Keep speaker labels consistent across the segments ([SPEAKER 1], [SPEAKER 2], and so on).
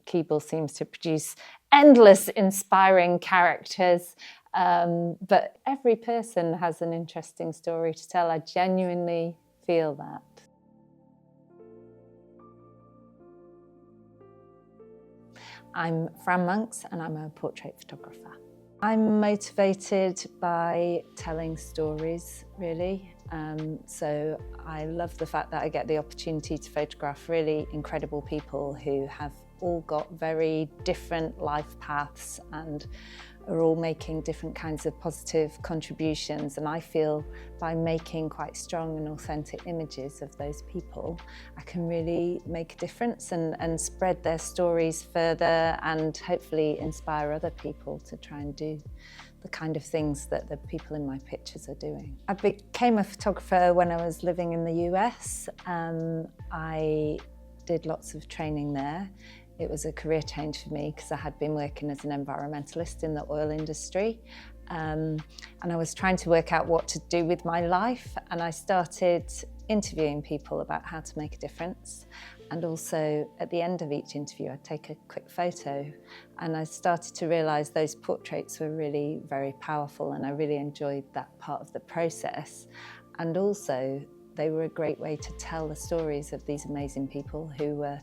[SPEAKER 1] Keble seems to produce endless inspiring characters, but every person has an interesting story to tell. I genuinely feel that. I'm Fran Monks and I'm a portrait photographer. I'm motivated by telling stories, really. So I love the fact that I get the opportunity to photograph really incredible people who have all got very different life paths and are all making different kinds of positive contributions. And I feel by making quite strong and authentic images of those people, I can really make a difference and spread their stories further and hopefully inspire other people to try and do the kind of things that the people in my pictures are doing. I became a photographer when I was living in the US. I did lots of training there. It was a career change for me because I had been working as an environmentalist in the oil industry. And I was trying to work out what to do with my life. And I started interviewing people about how to make a difference. And also at the end of each interview, I'd take a quick photo. And I started to realize those portraits were really very powerful and I really enjoyed that part of the process. And also, they were a great way to tell the stories of these amazing people who were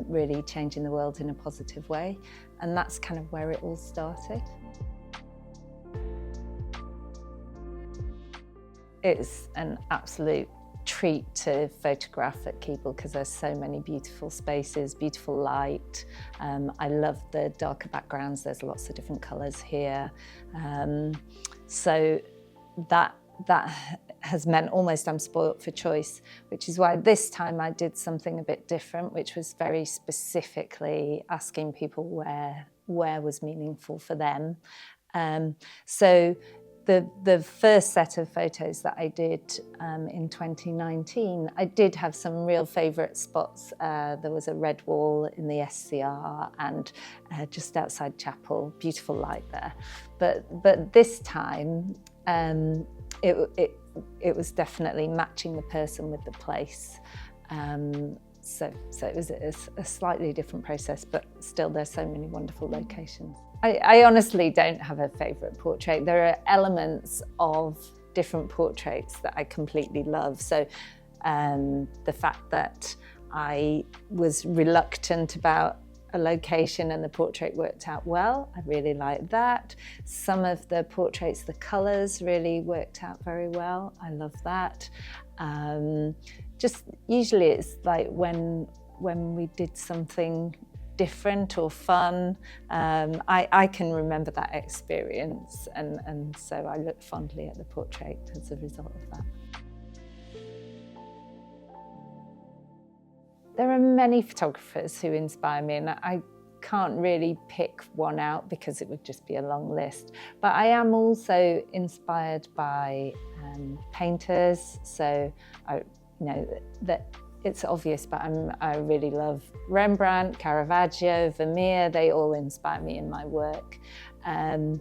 [SPEAKER 1] really changing the world in a positive way. And that's kind of where it all started. It's an absolute treat to photograph at Keble because there's so many beautiful spaces, beautiful light. I love the darker backgrounds. There's lots of different colours here. So that has meant almost I'm spoilt for choice, which is why this time I did something a bit different, which was very specifically asking people where was meaningful for them. So the first set of photos that I did in 2019, I did have some real favourite spots. There was a red wall in the SCR and just outside Chapel, beautiful light there. But this time, it was definitely matching the person with the place. So it was a slightly different process, but still there's so many wonderful locations. I honestly don't have a favourite portrait. There are elements of different portraits that I completely love. So the fact that I was reluctant about a location and the portrait worked out well, I really like that. Some of the portraits, the colours really worked out very well. I love that. Just usually it's like when we did something different or fun, I can remember that experience and so I look fondly at the portrait as a result of that. There are many photographers who inspire me and I can't really pick one out because it would just be a long list. But I am also inspired by painters. So that it's obvious, but I really love Rembrandt, Caravaggio, Vermeer. They all inspire me in my work. I'm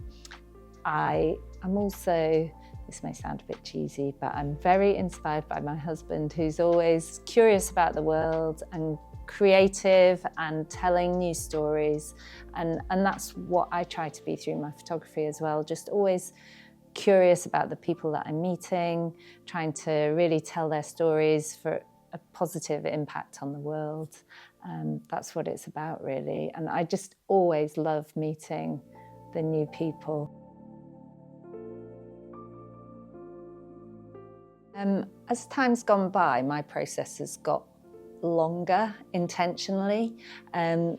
[SPEAKER 1] also, this may sound a bit cheesy, but I'm very inspired by my husband, who's always curious about the world and creative and telling new stories. And that's what I try to be through my photography as well, just always curious about the people that I'm meeting, trying to really tell their stories for a positive impact on the world. That's what it's about, really. And I just always love meeting the new people. As time's gone by, my process has got longer intentionally.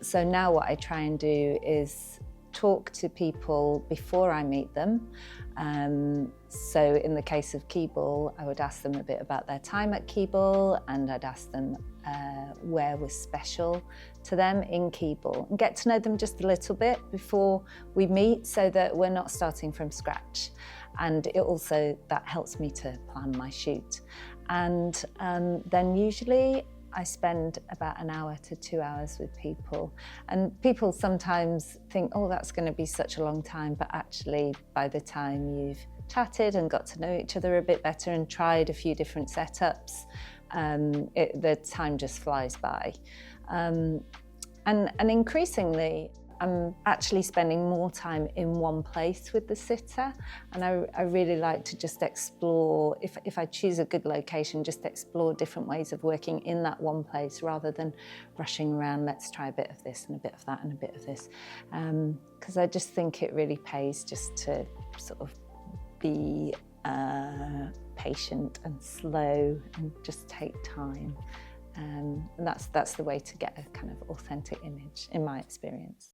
[SPEAKER 1] So now what I try and do is talk to people before I meet them. So in the case of Keble, I would ask them a bit about their time at Keble and I'd ask them where was special to them in Keble and get to know them just a little bit before we meet so that we're not starting from scratch. And it also, that helps me to plan my shoot. And then usually I spend about an hour to 2 hours with people. And people sometimes think, oh, that's going to be such a long time. But actually, by the time you've chatted and got to know each other a bit better and tried a few different setups, the time just flies by. And increasingly, I'm actually spending more time in one place with the sitter, and I really like to just explore, if I choose a good location, just explore different ways of working in that one place rather than rushing around, let's try a bit of this and a bit of that and a bit of this. Because I just think it really pays just to sort of be patient and slow and just take time. And that's the way to get a kind of authentic image, in my experience.